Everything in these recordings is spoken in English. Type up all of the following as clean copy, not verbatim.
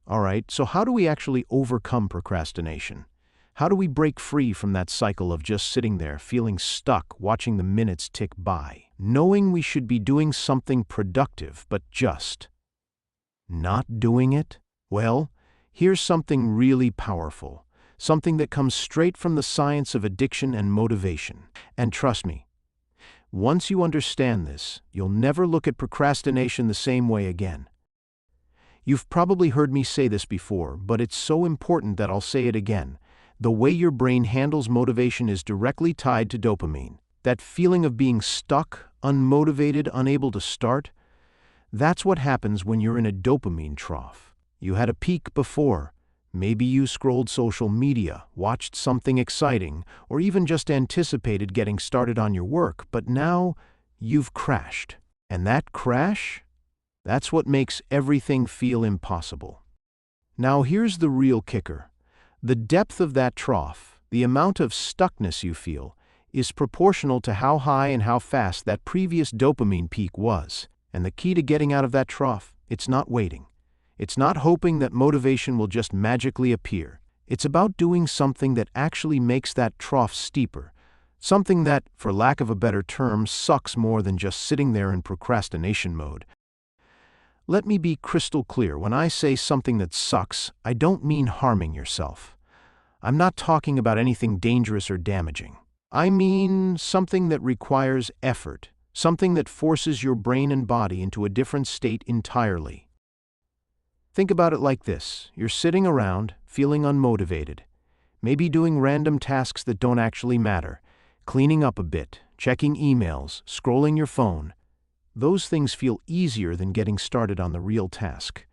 All right, so how do we actually overcome procrastination? How do we break free from that cycle of just sitting there, feeling stuck, watching the minutes tick by, knowing we should be doing something productive, but just not doing it? Well, here's something really powerful, something that comes straight from the science of addiction and motivation. And trust me, once you understand this, you'll never look at procrastination the same way again. You've probably heard me say this before, but it's so important that I'll say it again. The way your brain handles motivation is directly tied to dopamine. That feeling of being stuck, unmotivated, unable to start, that's what happens when you're in a dopamine trough. You had a peak before. Maybe you scrolled social media, watched something exciting, or even just anticipated getting started on your work, but now you've crashed. And that crash? That's what makes everything feel impossible. Now here's the real kicker. The depth of that trough, the amount of stuckness you feel, is proportional to how high and how fast that previous dopamine peak was. And the key to getting out of that trough, it's not waiting. It's not hoping that motivation will just magically appear. It's about doing something that actually makes that trough steeper. Something that, for lack of a better term, sucks more than just sitting there in procrastination mode. Let me be crystal clear. When I say something that sucks, I don't mean harming yourself. I'm not talking about anything dangerous or damaging. I mean something that requires effort, something that forces your brain and body into a different state entirely. Think about it like this. You're sitting around, feeling unmotivated, maybe doing random tasks that don't actually matter, cleaning up a bit, checking emails, scrolling your phone. Those things feel easier than getting started on the real task.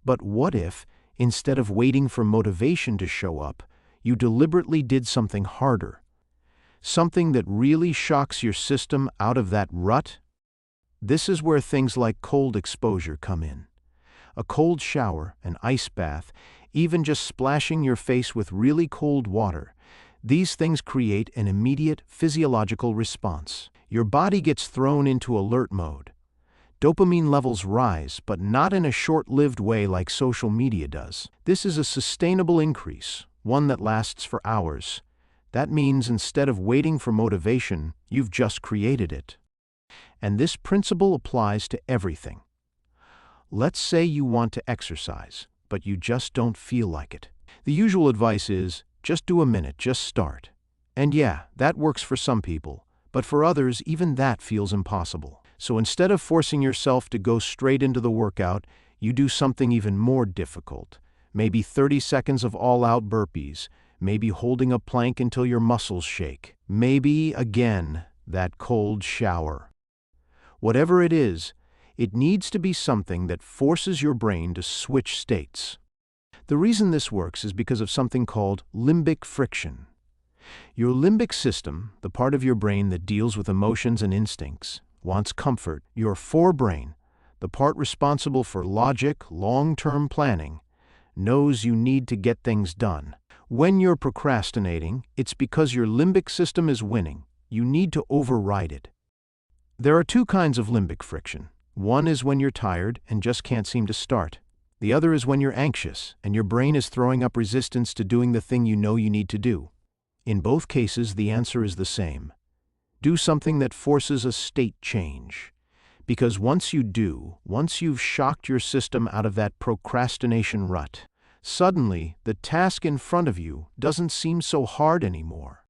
But what if, instead of waiting for motivation to show up, you deliberately did something harder? Something that really shocks your system out of that rut? This is where things like cold exposure come in. A cold shower, an ice bath, even just splashing your face with really cold water. These things create an immediate physiological response. Your body gets thrown into alert mode. Dopamine levels rise, but not in a short-lived way like social media does. This is a sustainable increase, one that lasts for hours. That means instead of waiting for motivation, you've just created it. And this principle applies to everything. Let's say you want to exercise, but you just don't feel like it. The usual advice is, just do a minute, just start. And yeah, that works for some people, but for others, even that feels impossible. So instead of forcing yourself to go straight into the workout, you do something even more difficult. Maybe 30 seconds of all-out burpees, maybe holding a plank until your muscles shake. Maybe, again, that cold shower. Whatever it is, it needs to be something that forces your brain to switch states. The reason this works is because of something called limbic friction. Your limbic system, the part of your brain that deals with emotions and instincts, wants comfort. Your forebrain, the part responsible for logic, long-term planning, knows you need to get things done. When you're procrastinating, it's because your limbic system is winning. You need to override it. There are two kinds of limbic friction. One is when you're tired and just can't seem to start. The other is when you're anxious and your brain is throwing up resistance to doing the thing you know you need to do. In both cases, the answer is the same. Do something that forces a state change. Because once you do, once you've shocked your system out of that procrastination rut, suddenly the task in front of you doesn't seem so hard anymore.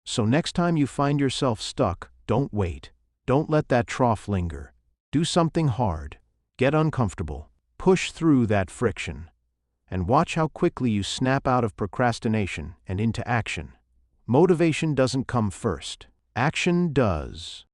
So next time you find yourself stuck, don't wait. Don't let that trough linger. Do something hard. Get uncomfortable. Push through that friction. And watch how quickly you snap out of procrastination and into action. Motivation doesn't come first. Action does.